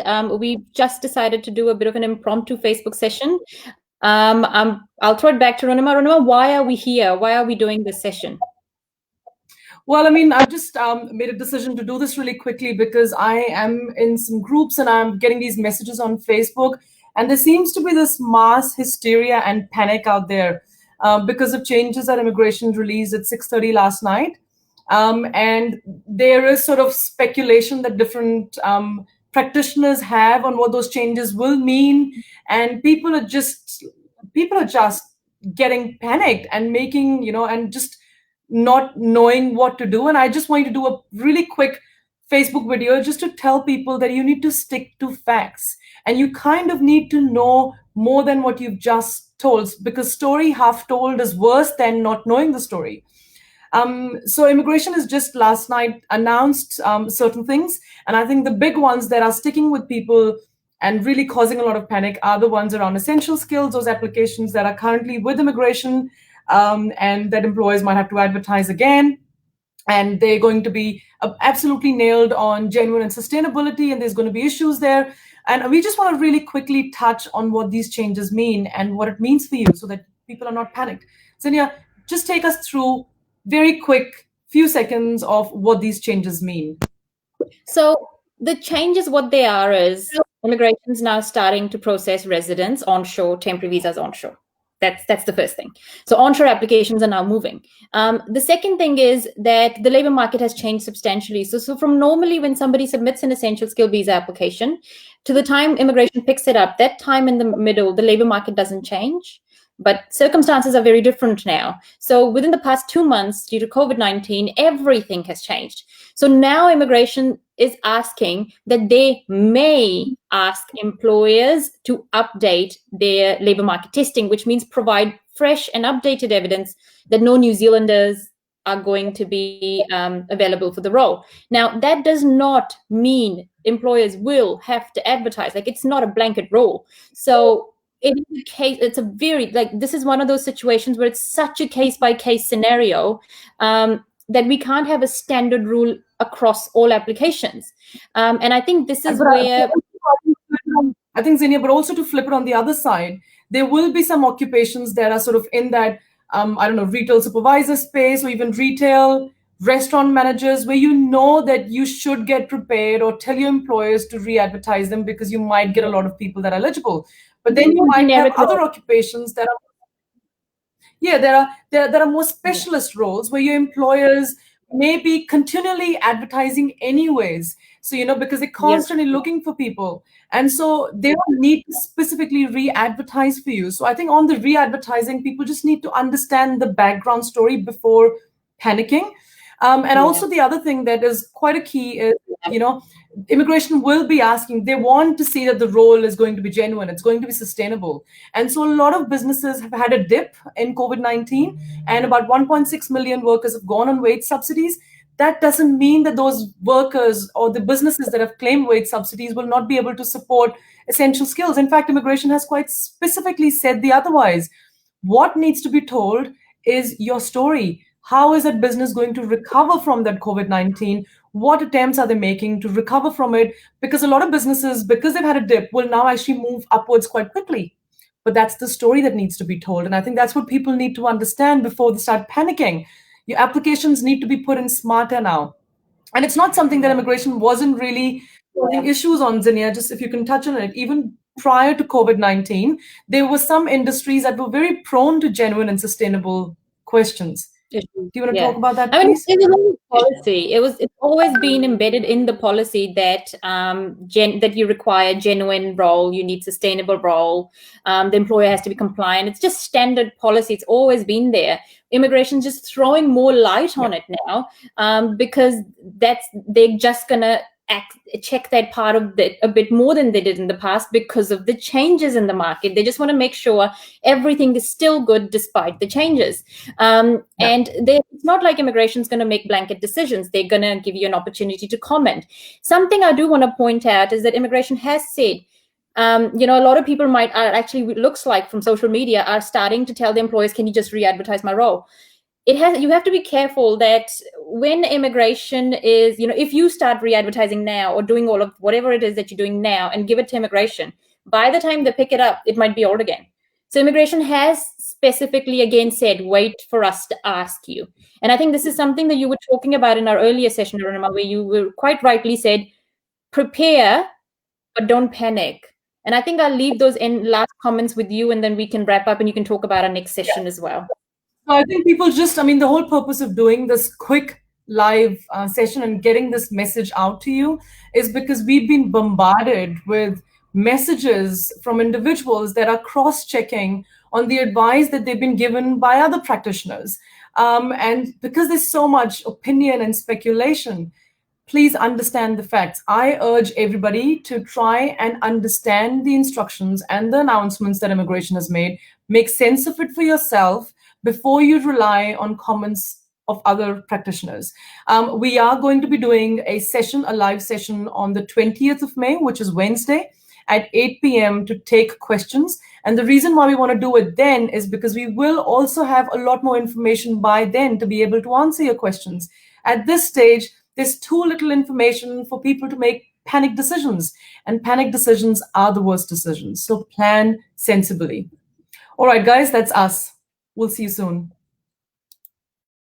We just decided to do a bit of an impromptu Facebook session. I'll throw it back to Arunima. Arunima, why are we here? Why are we doing this session? Well, I mean, I've just made a decision to do this really quickly because I am in some groups and I'm getting these messages on Facebook, and there seems to be this mass hysteria and panic out there because of changes that immigration released at 6:30 last night. And there is sort of speculation that different practitioners have on what those changes will mean, and people are just getting panicked and making, and just not knowing what to do. And I just wanted to do a really quick Facebook video just to tell people that you need to stick to facts and you kind of need to know more than what you've just told, because story half told is worse than not knowing the story. So immigration has just last night announced certain things, and I think the big ones that are sticking with people and really causing a lot of panic are the ones around essential skills, those applications that are currently with immigration, and that employers might have to advertise again. And they're going to be absolutely nailed on genuine and sustainability, and there's going to be issues there. And we just want to really quickly touch on what these changes mean and what it means for you so that people are not panicked. Zinnia, just take us through very quick few seconds of what these changes mean. So the changes, what they are is immigration is now starting to process residents onshore, temporary visas onshore. That's the first thing. So onshore applications are now moving. The second thing is that the labor market has changed substantially. So from normally when somebody submits an essential skill visa application to the time immigration picks it up, that time in the middle, the labor market doesn't change. But circumstances are very different now. So within the past 2 months, due to COVID-19, everything has changed. So now immigration is asking that they may ask employers to update their labor market testing, which means provide fresh and updated evidence that no New Zealanders are going to be available for the role. Now, that does not mean employers will have to advertise. Like, it's not a blanket rule. So it is a case, it's a very, this is one of those situations where it's such a case-by-case scenario that we can't have a standard rule across all applications. And I think this is where... I think, Zinnia, but also to flip it on the other side, there will be some occupations that are sort of in that, I don't know, retail supervisor space, or even retail restaurant managers, where you know that you should get prepared or tell your employers to re-advertise them because you might get a lot of people that are eligible. But then you might have other occupations that are, there are more specialist roles where your employers may be continually advertising anyways. So, because they're constantly looking for people. And so they don't need to specifically re-advertise for you. So I think on the re-advertising, people just need to understand the background story before panicking. And also the other thing that is quite a key is, immigration will be asking, they want to see that the role is going to be genuine, it's going to be sustainable. And so a lot of businesses have had a dip in COVID-19, and about 1.6 million workers have gone on wage subsidies. That doesn't mean that those workers or the businesses that have claimed wage subsidies will not be able to support essential skills. In fact, immigration has quite specifically said the otherwise. What needs to be told is your story. How is that business going to recover from that COVID-19? What attempts are they making to recover from it? Because a lot of businesses, because they've had a dip, will now actually move upwards quite quickly. But that's the story that needs to be told. And I think that's what people need to understand before they start panicking. Your applications need to be put in smarter now. And it's not something that immigration wasn't really causing issues on, Zinnia, just if you can touch on it. Even prior to COVID-19, there were some industries that were very prone to genuine and sustainable questions. Do you want to talk about that, please? It was policy. It's always been embedded in the policy that that you require genuine role, you need sustainable role, the employer has to be compliant. It's just standard policy. It's always been there. Immigration's just throwing more light on it now because they're just gonna check that part of it a bit more than they did in the past because of the changes in the market. They just want to make sure everything is still good despite the changes. And it's not like immigration is going to make blanket decisions. They're going to give you an opportunity to comment. Something I do want to point out is that immigration has said, a lot of people looks like from social media are starting to tell the employers, can you just re-advertise my role? you have to be careful that when immigration is, if you start re-advertising now or doing all of whatever it is that you're doing now and give it to immigration, by the time they pick it up, it might be old again. So immigration has specifically again said, wait for us to ask you. And I think this is something that you were talking about in our earlier session, Arunima, where you were quite rightly said, prepare, but don't panic. And I think I'll leave those last comments with you, and then we can wrap up and you can talk about our next session as well. So I think people the whole purpose of doing this quick live session and getting this message out to you is because we've been bombarded with messages from individuals that are cross-checking on the advice that they've been given by other practitioners. And because there's so much opinion and speculation, please understand the facts. I urge everybody to try and understand the instructions and the announcements that immigration has made. Make sense of it for yourself before you rely on comments of other practitioners. We are going to be doing a live session on the 20th of May, which is Wednesday, at 8 p.m. to take questions. And the reason why we want to do it then is because we will also have a lot more information by then to be able to answer your questions. At this stage, there's too little information for people to make panic decisions, and panic decisions are the worst decisions. So plan sensibly. All right, guys, that's us. We'll see you soon.